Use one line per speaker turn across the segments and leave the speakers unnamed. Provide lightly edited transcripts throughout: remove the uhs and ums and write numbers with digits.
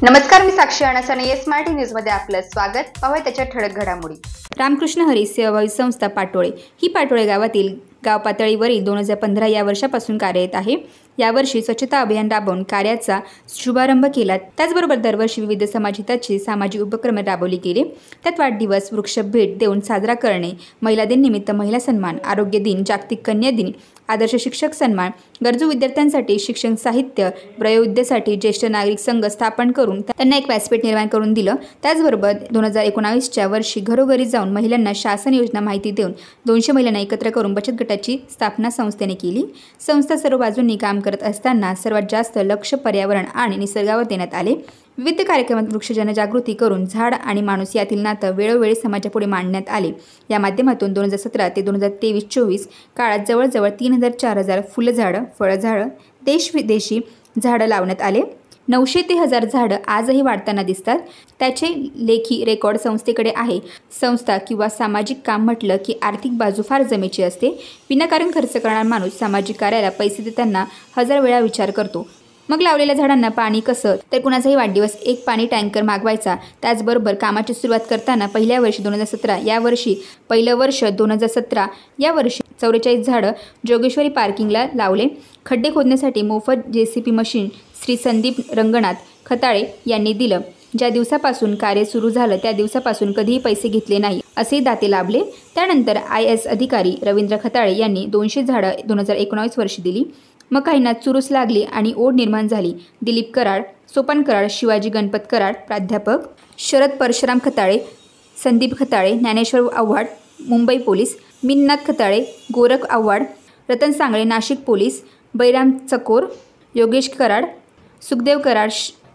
नमस्कार, मी साक्षी अणसाने yes Marathi news मध्ये आपलं स्वागत. पाहूया त्याच्या ठळक घडामोडी.
रामकृष्ण हरी सेवाभावी संस्था पाटोळे ही पाटोळे गावातील गाव पातळीवरील 2015 या वर्षापासून कार्यरत आहे. यावर्षी स्वच्छता अभियान राबवून कार्याचा शुभारंभ केला. त्याचबरोबर दरवर्षी विविध समाजहिताचे सामाजिक उपक्रम राबवले गेले. त्यात वाढदिवस, वृक्ष भेट देऊन साजरा करणे, महिला दिन निमित्त महिला सन्मान, आरोग्य दिन, जागतिक कन्या दिन, आदर्श शिक्षक सन्मान, गरजू विद्यार्थ्यांसाठी शिक्षण साहित्य, वयोवृद्धसाठी ज्येष्ठ नागरिक संघ स्थापन करून त्यांना एक व्यासपीठ निर्माण करून दिलं. त्याचबरोबर 2019च्या वर्षी घरोघरी जाऊन महिलांना शासन योजना माहिती देऊन 200 महिलांना एकत्र करून बचत गटाची स्थापना संस्थेने केली. संस्था सर्व बाजूंनी काम करत असताना सर्वात जास्त लक्ष पर्यावरण आणि निसर्गावर देण्यात आले. विविध कार्यक्रमात वृक्ष जनजागृती करून झाड आणि माणूस यातील नातं वेळोवेळी समाजापुढे मांडण्यात आले. या माध्यमातून 2017 ते 2023-24 काळात जवळजवळ 3000-4000 फुलझाडं, फळझाडं, देश-विदेशी झाडं लावण्यात आले. 900 ते 1000 झाडं आजही वाढताना दिसतात. त्याचे लेखी रेकॉर्ड संस्थेकडे आहे. संस्था किंवा सामाजिक काम म्हटलं की आर्थिक बाजू फार जमेची असते. विनाकारण खर्च करणारा माणूस सामाजिक कार्याला पैसे देताना 1000 वेळा विचार करतो. मग लावलेल्या झाडांना पाणी कसं, तर कुणाचाही वाढदिवस एक पाणी टँकर मागवायचा. त्याचबरोबर कामाची सुरुवात करताना पहिल्या वर्षी 2017, या वर्षी पहिलं वर्ष 2017, या वर्षी 44 झाडं जोगेश्वरी पार्किंगला लावले. खड्डे खोदण्यासाठी मोफत JCB मशीन श्री संदीप रंगनाथ खताळे यांनी दिलं. ज्या दिवसापासून कार्य सुरू झालं त्या दिवसापासून कधीही पैसे घेतले नाही असे दाते लाभले. त्यानंतर IS अधिकारी रवींद्र खताळे यांनी 200 झाडं 2019 वर्षी दिली. मग काहींना चुरूस लागली आणि ओढ निर्माण झाली. दिलीप कराड, सोपान कराड, शिवाजी गणपत कराड, प्राध्यापक शरद परशुराम खताळे, संदीप खताळे, ज्ञानेश्वर आव्हाड, मुंबई पोलीस, मिननाथ खताळे, गोरख आव्हाड, रतन सांगळे, नाशिक पोलीस, बैराम चकोर, योगेश कराड, सुखदेव कराड,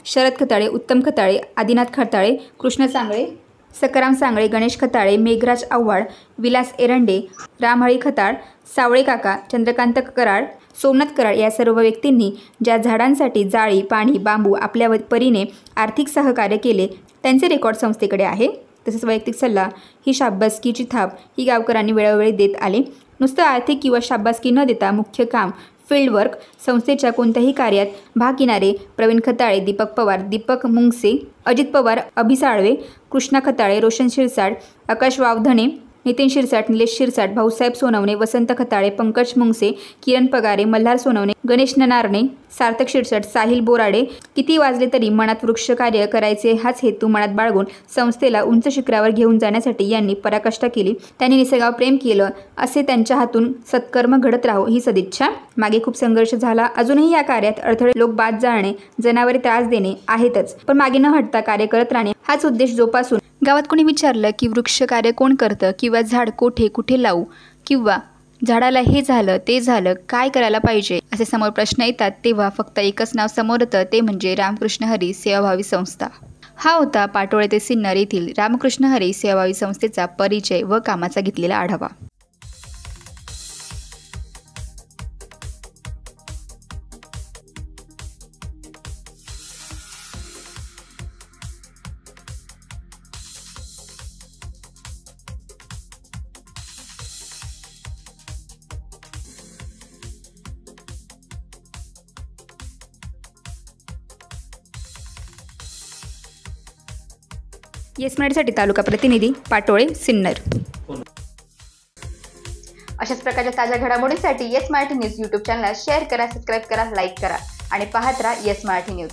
शरद खताळे, उत्तम खताळे, आदिनाथ खताळे, कृष्ण सांगळे, सकाराम सांगळे, गणेश खताळे, मेघराज आव्हाड, विलास एरंडे, रामहरी खताळ, सावळे काका, चंद्रकांत कराड, सोमनाथ कराड या सर्व व्यक्तींनी ज्या झाडांसाठी जाळी, पाणी, बांबू आपल्या परीने आर्थिक सहकार्य केले त्यांचे रेकॉर्ड संस्थेकडे आहे. तसेच वैयक्तिक सल्ला ही शाबासकीची थाप ही गावकऱ्यांनी वेळोवेळी देत आले. नुसतं आर्थिक किंवा शाबासकी न देता मुख्य काम फील्ड वर्क, संस्थेच्या कोणत्याही कार्यात भाग घेणारे प्रवीण खताळे, दीपक पवार, दीपक मुंगसे, अजित पवार, अभि साळवे, कृष्णा खताळे, रोशन शिरसाट, आकाश वावधणे, नितीन शिरसाट, निलेश शिरसाट, भाऊसाहेब सोनवणे, वसंत खताळे, पंकज मुंगसे, किरण पगारे, मल्हार सोनवणे, गणेश ननारणे, सार्थक शिरसाट, साहिल बोराडे. किती वाजले तरी मनात वृक्ष कार्य करायचे हाच हेतू मनात बाळगून संस्थेला उंच शिखरावर घेऊन जाण्यासाठी यांनी पराकाष्ठा केली. त्यांनी निसर्गावर प्रेम केलं असे त्यांच्या हातून सत्कर्म घडत राहो ही सदिच्छा. मागे खूप संघर्ष झाला. अजूनही या कार्यात अडथळे, लोक बाद जाळणे, जनावरे त्रास देणे आहेतच. पण मागे न हटता कार्य करत राहणे हाच उद्देश जोपासून गावात कोणी विचारलं की वृक्ष कार्य कोण करतं किंवा झाड कुठे लावू किंवा झाडाला हे झालं ते झालं काय करायला पाहिजे असे समोर प्रश्न येतात तेव्हा फक्त एकच नाव समोर येतं, ते म्हणजे रामकृष्ण हरी सेवाभावी संस्था. हा होता पाटोळे ते सिन्नर येथील रामकृष्ण हरी सेवाभावी संस्थेचा परिचय व कामाचा घेतलेला आढावा. येस मराठीसाठी तालुका प्रतिनिधी, पाटोळे, सिन्नर.
अशाच प्रकारच्या ताज्या घडामोडींसाठी येस मराठी न्यूज YouTube चॅनलला शेअर करा, सबस्क्राईब करा, लाईक करा आणि पाहत राहा येस मराठी न्यूज.